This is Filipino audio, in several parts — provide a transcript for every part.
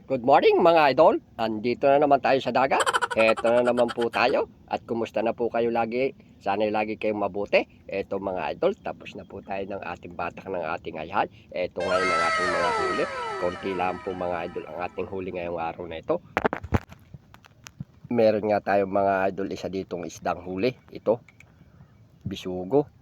Good morning mga idol, andito na naman tayo sa dagat. Eto na naman po tayo. At kumusta na po kayo lagi? Sana lagi kayong mabuti. Eto mga idol, tapos na po tayo ng ating batak ng ating ayhan. Eto ngayon ang ating mga huli. Konti lang po mga idol ang ating huli ngayong araw na ito. Meron nga tayo mga idol isa ditong isdang huli. Ito, bisugo.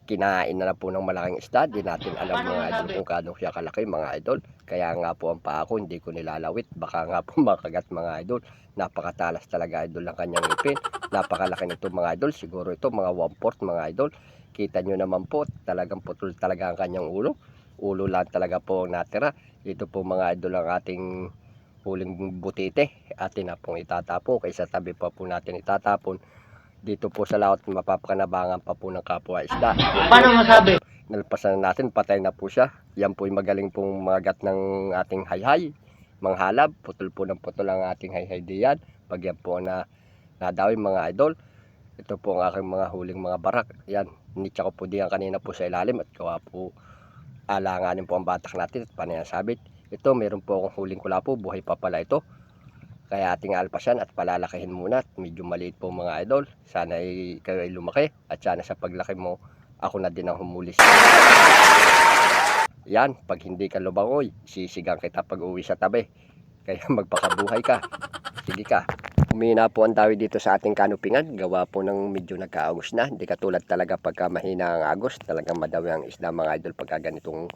Kinain na po ng malaking isda. Di natin alam mga idol kung kano siya kalaki mga idol. Kaya nga po ang paa ko hindi ko nilalawit. Baka nga po makagat mga idol. Napakatalas talaga idol ang kanyang ipin. Napakalaki nito mga idol. Siguro ito mga 1/4 mga idol. Kita nyo naman po talagang putol talaga ang kanyang ulo. Ulo lang talaga po natira. Ito po mga idol ang ating huling butite. Atin na pong itatapon. Kaysa tabi pa po natin itatapon. Dito po sa laot mapapakanabangan pa po ng kapwa isda. Paano masabi? Nalpasan natin, patay na po siya. Yan po yung magaling pong magat ng ating hayhay. Manghalab, putol po ng putol ang ating hayhay diyan. Pag yan po na nadawi mga idol. Ito po ang aking mga huling mga barak. Yan, nitsa ko po diyan kanina po sa ilalim at gawa po alanganin po ang batak natin at panayasabit. Ito, meron po akong huling kulapo, buhay pa pala ito. Kaya ating alpasan at palalakihin muna at medyo maliit po mga idol. Sana ay kayo ay lumaki at sana sa paglaki mo ako na din ang humulis. Yan, pag hindi ka lubangoy, sisigang kita pag uwi sa tabi. Kaya magpakabuhay ka. Sige ka. Humina po ang dawi dito sa ating kanupingan. Gawa po ng medyo nagkaagos na. Hindi katulad talaga pagka mahina ang agos. Talagang madawi ang isda mga idol pagka ganitong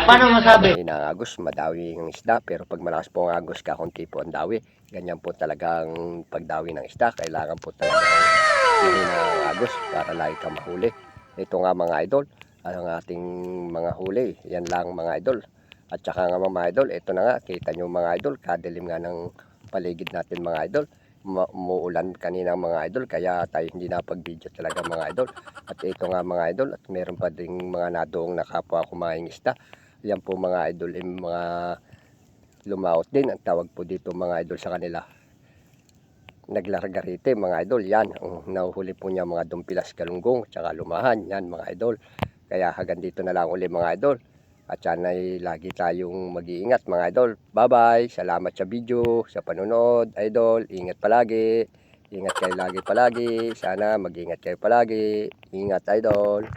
Paano masabi? mahina ang agos, madawi ang isda. Pero pag malakas po ang agos, kakunti po ang dawi. Ganyan po talagang pagdawi ng isda. Kailangan po talaga mahina ang agos para lagi ka mahuli. Ito nga mga idol, ang ating mga huli. Yan lang mga idol. At saka nga mga idol, ito na nga, kita nyo mga idol, kadilim nga ng paligid natin mga idol. Umuulan kanina mga idol, kaya tayo hindi napag-video talaga mga idol. At ito nga mga idol, at meron pa ding mga nadoong nakapwa kumain isda. Yan po mga idol, yung mga lumaot din. Ang tawag po dito mga idol sa kanila, naglargarite mga idol. Yan, ang nahuhuli po niya mga dumpilas galunggong, tsaka lumahan. Yan mga idol. Kaya hanggang dito na lang uli mga idol. At sana ay lagi tayong mag-iingat mga idol. Bye-bye. Salamat sa video, sa panonood, idol. Ingat palagi. Ingat kayo lagi palagi. Sana mag-ingat kayo palagi. Ingat idol.